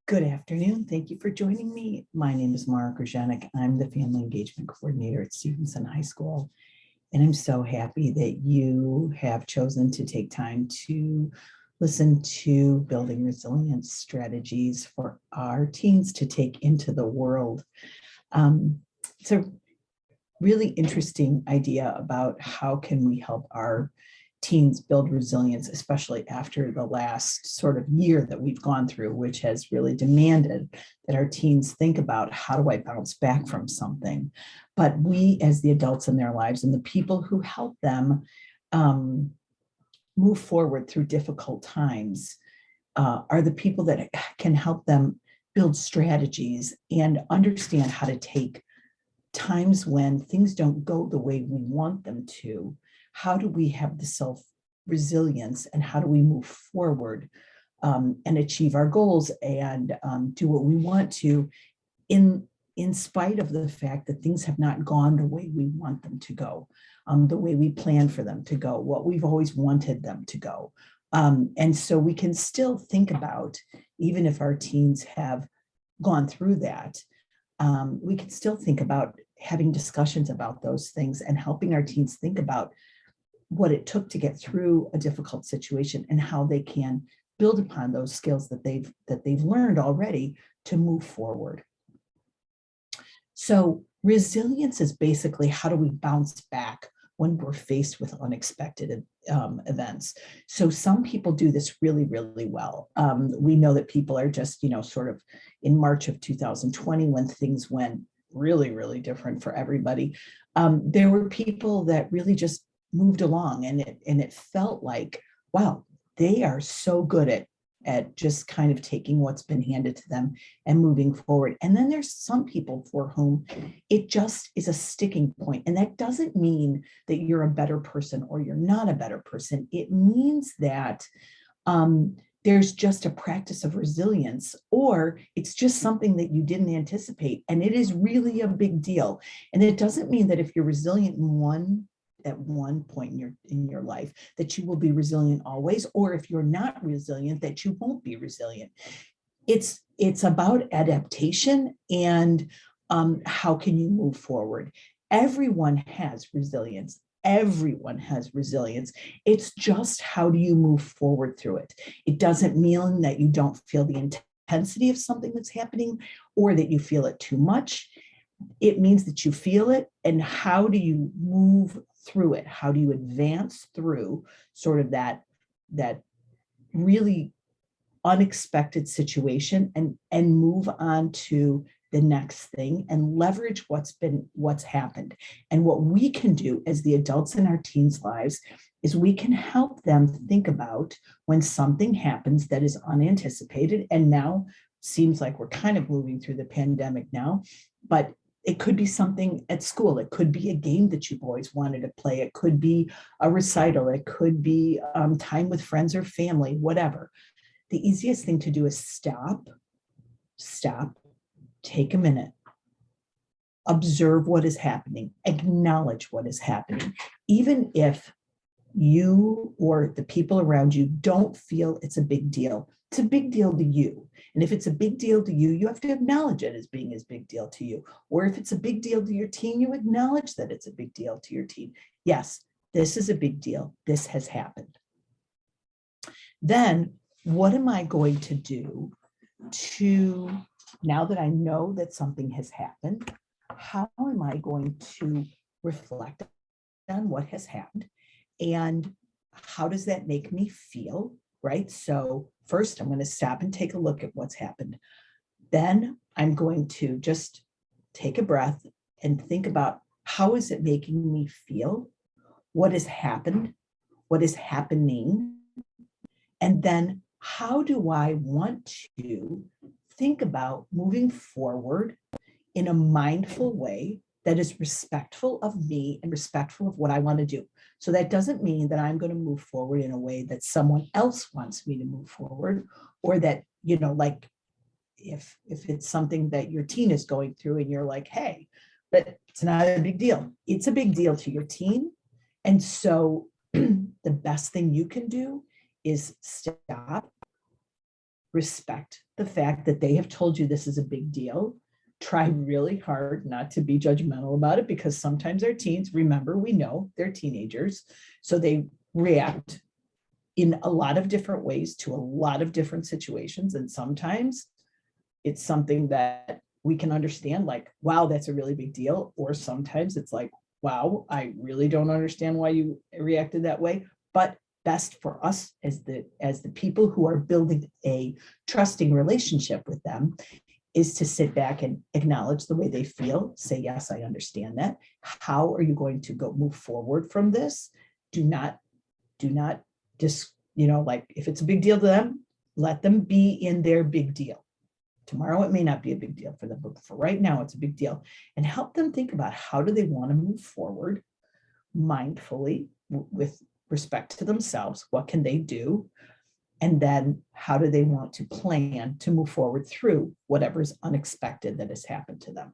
Good afternoon. Thank you for joining me. My name is Mara Grzenik. I'm the Family Engagement Coordinator at Stevenson High School. And I'm so happy that you have chosen to take time to listen to building resilience strategies for our teens to take into the world. It's a really interesting idea about how can we help our teens build resilience, especially after the last sort of year that we've gone through, which has really demanded that our teens think about how do I bounce back from something. But we, as the adults in their lives and the people who help them move forward through difficult times, are the people that can help them build strategies and understand how to take times when things don't go the way we want them to. How do we have the self-resilience and how do we move forward and achieve our goals and do what we want to in spite of the fact that things have not gone the way we want them to go, the way we plan for them to go, what we've always wanted them to go. And so we can still think about, even if our teens have gone through that, we can still think about having discussions about those things and helping our teens think about what it took to get through a difficult situation and how they can build upon those skills that they've learned already to move forward. So resilience is basically how do we bounce back when we're faced with unexpected events. So some people do this really, really well. We know that people are just, sort of in March of 2020 when things went really, really different for everybody. There were people that really just moved along and it felt like, wow, they are so good at just kind of taking what's been handed to them and moving forward. And then there's some people for whom it just is a sticking point. And that doesn't mean that you're a better person or you're not a better person. It means that there's just a practice of resilience, or it's just something that you didn't anticipate. And it is really a big deal. And it doesn't mean that if you're resilient at one point in your life that you will be resilient always, or if you're not resilient that you won't be resilient. It's about adaptation and how can you move forward. Everyone has resilience. Everyone has resilience. It's just how do you move forward through it. It doesn't mean that you don't feel the intensity of something that's happening or that you feel it too much. It means that you feel it, and how do you move through it? How do you advance through sort of that really unexpected situation and move on to the next thing and leverage what's happened. And what we can do as the adults in our teens' lives is we can help them think about when something happens that is unanticipated. And now seems like we're kind of moving through the pandemic now, but it could be something at school. It could be a game that you've always wanted to play. It could be a recital. It could be time with friends or family, whatever. The easiest thing to do is stop, take a minute, observe what is happening, acknowledge what is happening. Even if you or the people around you don't feel it's a big deal, it's a big deal to you. And if it's a big deal to you, you have to acknowledge it as being a big deal to you. Or if it's a big deal to your teen, you acknowledge that it's a big deal to your teen. Yes, this is a big deal. This has happened. Then what am I going to do to, now that I know that something has happened, how am I going to reflect on what has happened? And how does that make me feel, right? So first, I'm going to stop and take a look at what's happened. Then I'm going to just take a breath and think about how is it making me feel? What has happened? What is happening? And then how do I want to think about moving forward in a mindful way that is respectful of me and respectful of what I want to do. So that doesn't mean that I'm going to move forward in a way that someone else wants me to move forward, or that, like if it's something that your teen is going through and you're like, hey, but it's not a big deal. It's a big deal to your teen. And so the best thing you can do is stop, respect the fact that they have told you this is a big deal. Try really hard not to be judgmental about it, because sometimes our teens, remember, we know they're teenagers, so they react in a lot of different ways to a lot of different situations. And sometimes it's something that we can understand, like, wow, that's a really big deal. Or sometimes it's like, wow, I really don't understand why you reacted that way. But best for us as the people who are building a trusting relationship with them is to sit back and acknowledge the way they feel, say, yes, I understand that. How are you going to move forward from this? Do not just, like, if it's a big deal to them, let them be in their big deal. Tomorrow, it may not be a big deal for them, but for right now, it's a big deal. And help them think about, how do they want to move forward mindfully with respect to themselves? What can they do? And then how do they want to plan to move forward through whatever's unexpected that has happened to them?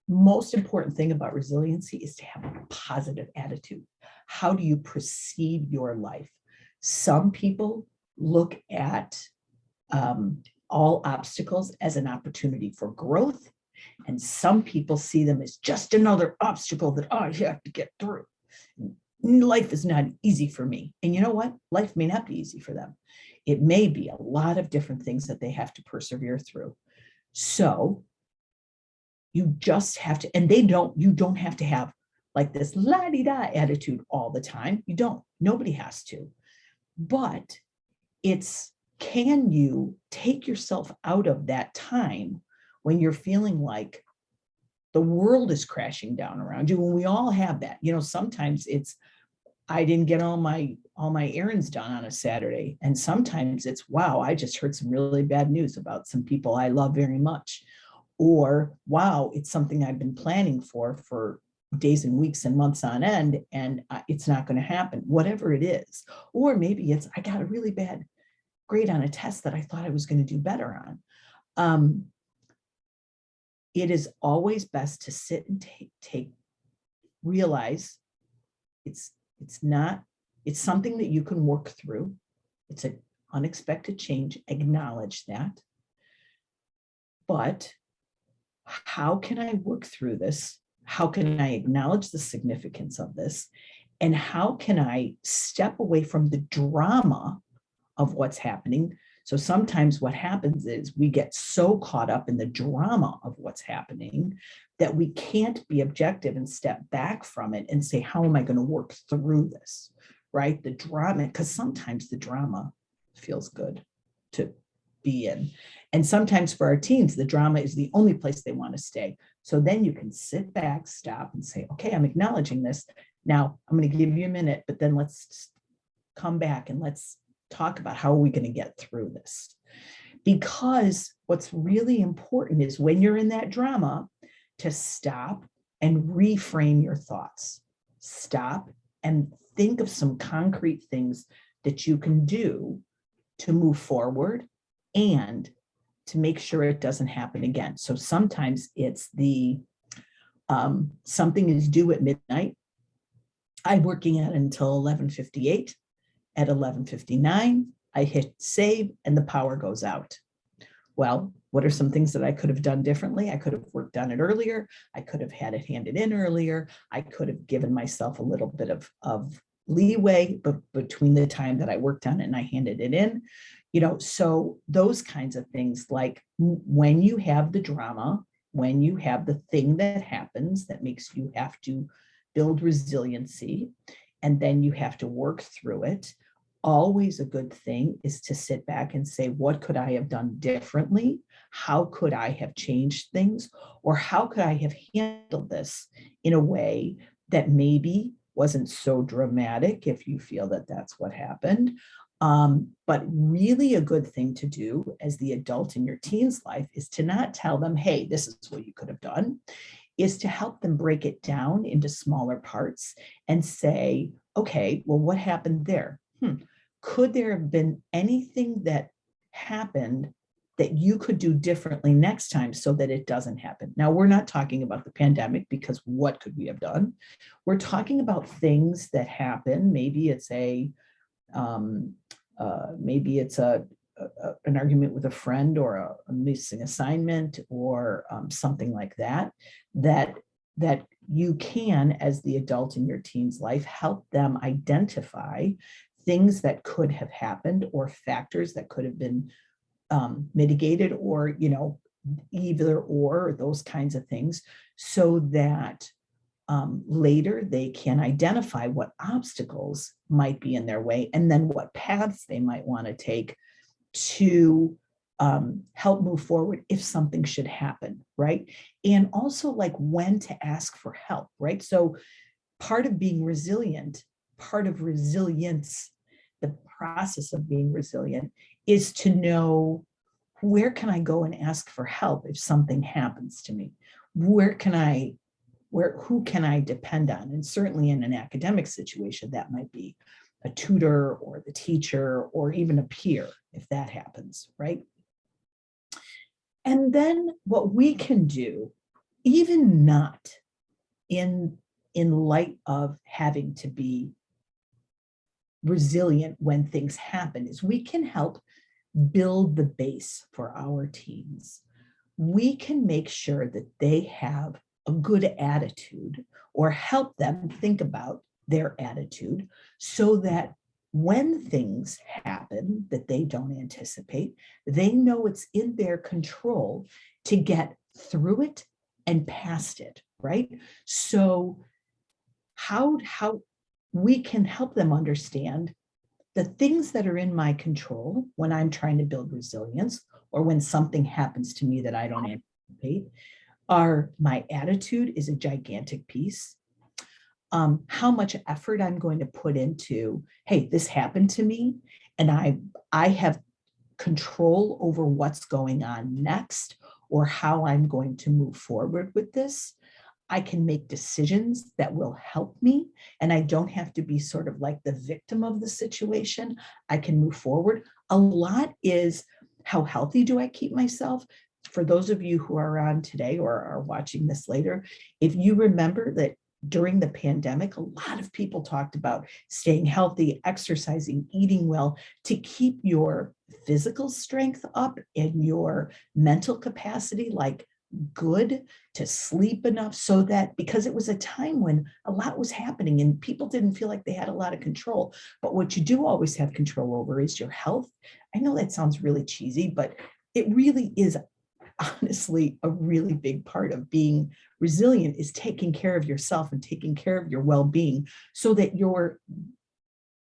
Most important thing about resiliency is to have a positive attitude. How do you perceive your life? Some people look at all obstacles as an opportunity for growth, and some people see them as just another obstacle that I have to get through. Life is not easy for me. And you know what? Life may not be easy for them. It may be a lot of different things that they have to persevere through. So you just have to, and you don't have to have like this la-di-da attitude all the time. You don't, nobody has to. But can you take yourself out of that time when you're feeling like the world is crashing down around you? And we all have that. Sometimes it's, I didn't get all my errands done on a Saturday. And sometimes it's, wow, I just heard some really bad news about some people I love very much. Or, wow, it's something I've been planning for days and weeks and months on end, and it's not going to happen, whatever it is. Or maybe it's, I got a really bad grade on a test that I thought I was going to do better on. It is always best to sit and realize it's something that you can work through. It's an unexpected change. Acknowledge that. But how can I work through this? How can I acknowledge the significance of this? And how can I step away from the drama of what's happening? So sometimes what happens is we get so caught up in the drama of what's happening that we can't be objective and step back from it and say, how am I going to work through this? Right? The drama, because sometimes the drama feels good to be in. And sometimes for our teens, the drama is the only place they want to stay. So then you can sit back, stop, and say, okay, I'm acknowledging this. Now I'm going to give you a minute, but then let's come back and let's talk about how are we going to get through this. Because what's really important is when you're in that drama, to stop and reframe your thoughts. Stop and think of some concrete things that you can do to move forward and to make sure it doesn't happen again. So sometimes it's something is due at midnight. I'm working at it until 11:58. At 11:59, I hit save and the power goes out. Well, what are some things that I could have done differently? I could have worked on it earlier. I could have had it handed in earlier. I could have given myself a little bit of leeway between the time that I worked on it and I handed it in. So those kinds of things, like when you have the drama, when you have the thing that happens that makes you have to build resiliency, and then you have to work through it, always a good thing is to sit back and say, what could I have done differently? How could I have changed things? Or how could I have handled this in a way that maybe wasn't so dramatic, if you feel that that's what happened? But really a good thing to do as the adult in your teen's life is to not tell them, hey, this is what you could have done, is to help them break it down into smaller parts and say, okay, well, what happened there? Could there have been anything that happened that you could do differently next time so that it doesn't happen? Now, we're not talking about the pandemic, because what could we have done? We're talking about things that happen. Maybe it's an argument with a friend or a missing assignment or something like that, that you can, as the adult in your teen's life, help them identify things that could have happened or factors that could have been mitigated, or, either or those kinds of things, so that later they can identify what obstacles might be in their way and then what paths they might want to take to help move forward if something should happen, right? And also like when to ask for help, right? So part of being resilient, part of resilience, the process of being resilient is to know, where can I go and ask for help if something happens to me? Who can I depend on? And certainly in an academic situation, that might be a tutor or the teacher or even a peer if that happens, right? And then what we can do, even not in light of having to be resilient when things happen, is we can help build the base for our teens. We can make sure that they have a good attitude, or help them think about their attitude, so that when things happen that they don't anticipate, they know it's in their control to get through it and past it, right? So how we can help them understand the things that are in my control when I'm trying to build resilience, or when something happens to me that I don't anticipate, are my attitude is a gigantic piece. How much effort I'm going to put into, hey, this happened to me, and I have control over what's going on next, or how I'm going to move forward with this. I can make decisions that will help me, and I don't have to be sort of like the victim of the situation. I can move forward. A lot is, how healthy do I keep myself? For those of you who are on today or are watching this later, if you remember that during the pandemic, a lot of people talked about staying healthy, exercising, eating well, to keep your physical strength up and your mental capacity like good, to sleep enough, so that, because it was a time when a lot was happening and people didn't feel like they had a lot of control. But what you do always have control over is your health. I know that sounds really cheesy, but it really is honestly a really big part of being resilient, is taking care of yourself and taking care of your well-being, so that you're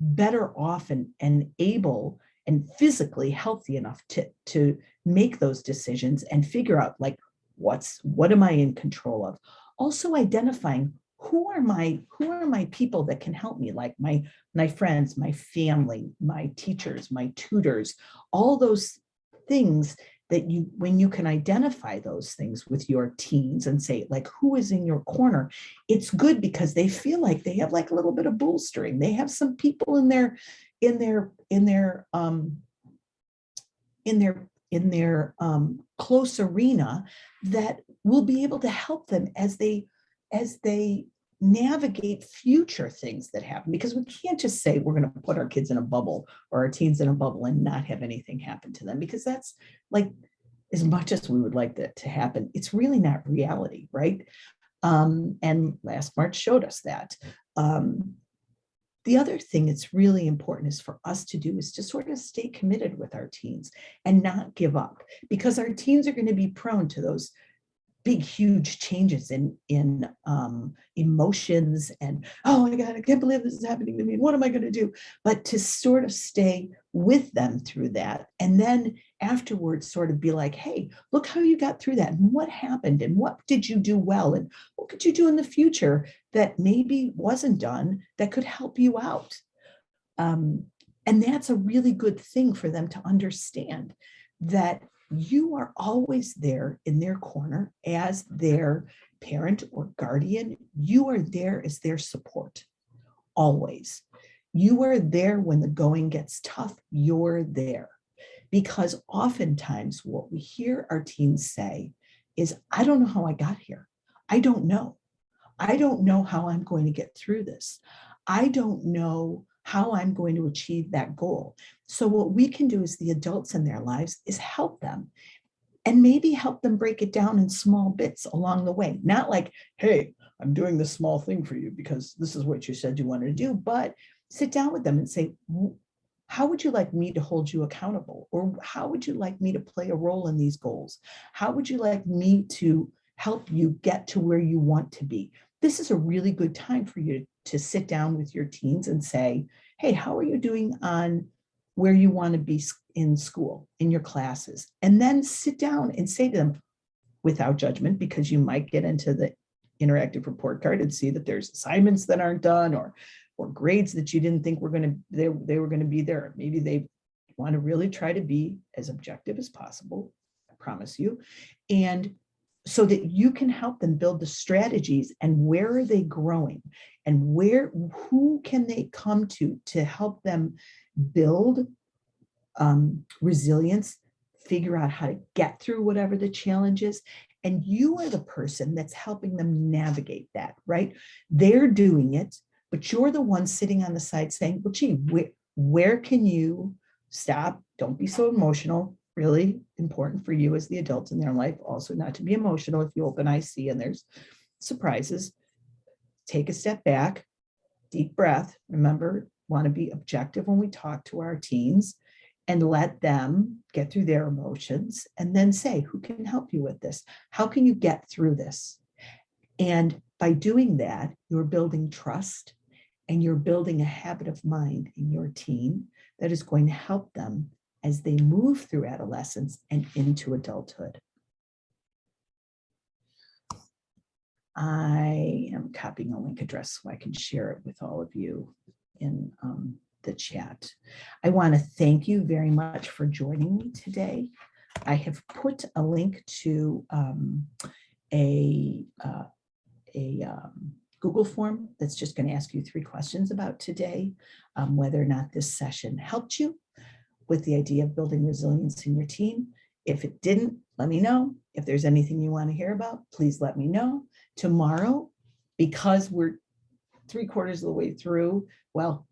better off and able and physically healthy enough to make those decisions and figure out like, what am I in control of? Also identifying, who are my people that can help me, like my friends, my family, my teachers, my tutors, all those things that when you can identify those things with your teens and say, like, who is in your corner, it's good, because they feel like they have like a little bit of bolstering. They have some people in their close arena that will be able to help them as they navigate future things that happen. Because we can't just say we're going to put our kids in a bubble or our teens in a bubble and not have anything happen to them, because that's like, as much as we would like that to happen, it's really not reality, right? And last March showed us that. The other thing that's really important is for us to do is to sort of stay committed with our teens and not give up, because our teens are going to be prone to those big, huge changes in emotions, and, oh my God, I can't believe this is happening to me. What am I going to do? But to sort of stay with them through that. And then afterwards sort of be like, hey, look how you got through that, and what happened, and what did you do well, and what could you do in the future that maybe wasn't done that could help you out. And that's a really good thing for them to understand, that you are always there in their corner as their parent or guardian. You are there as their support, always. You are there when the going gets tough. You're there. Because oftentimes what we hear our teens say is, I don't know how I got here. I don't know. I don't know how I'm going to get through this. I don't know how I'm going to achieve that goal. So what we can do as the adults in their lives is help them, and maybe help them break it down in small bits along the way. Not like, hey, I'm doing this small thing for you because this is what you said you wanted to do, but sit down with them and say, how would you like me to hold you accountable? Or how would you like me to play a role in these goals? How would you like me to help you get to where you want to be? This is a really good time for you to sit down with your teens and say, hey, how are you doing on where you want to be in school, in your classes? And then sit down and say to them, without judgment, because you might get into the interactive report card and see that there's assignments that aren't done, or grades that you didn't think were going to, they were going to be there. Maybe they want to really try to be as objective as possible, I promise you. And so that you can help them build the strategies, and where are they growing, and who can they come to help them build resilience, figure out how to get through whatever the challenge is. And you are the person that's helping them navigate that, right? They're doing it, but you're the one sitting on the side saying, well, gee, where can you stop? Don't be so emotional. Really important for you as the adults in their life also not to be emotional. If you open IC and there's surprises, take a step back, deep breath. Remember, want to be objective when we talk to our teens, and let them get through their emotions, and then say, who can help you with this? How can you get through this? And by doing that, you're building trust, and you're building a habit of mind in your teen that is going to help them as they move through adolescence and into adulthood. I am copying a link address so I can share it with all of you in the chat. I want to thank you very much for joining me today. I have put a link to a Google form that's just going to ask you 3 questions about today, whether or not this session helped you with the idea of building resilience in your team. If it didn't, let me know. If there's anything you want to hear about, please let me know. Tomorrow, because we're 3/4 of the way through, well,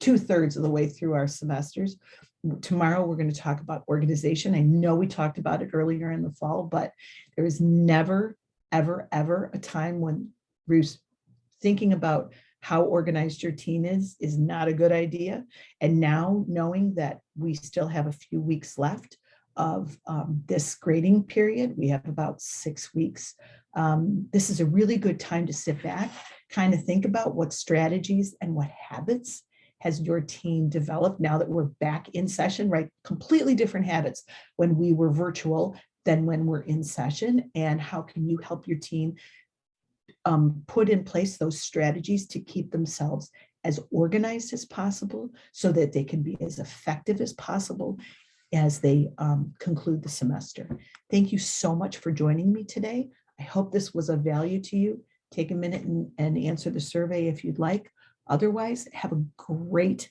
2/3 of the way through our semesters, tomorrow we're going to talk about organization. I know we talked about it earlier in the fall, but there is never, ever, ever a time when thinking about how organized your teen is not a good idea. And now, knowing that we still have a few weeks left of this grading period, we have about 6 weeks. This is a really good time to sit back, kind of think about what strategies and what habits has your team developed now that we're back in session, right? Completely different habits when we were virtual than when we're in session. And how can you help your team put in place those strategies to keep themselves as organized as possible so that they can be as effective as possible as they conclude the semester. Thank you so much for joining me today. I hope this was of value to you. Take a minute and answer the survey if you'd like. Otherwise, have a great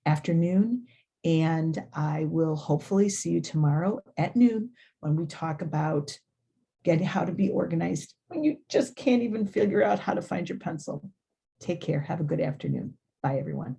afternoon, and I will hopefully see you tomorrow at noon when we talk about how to be organized when you just can't even figure out how to find your pencil. Take care. Have a good afternoon. Bye, everyone.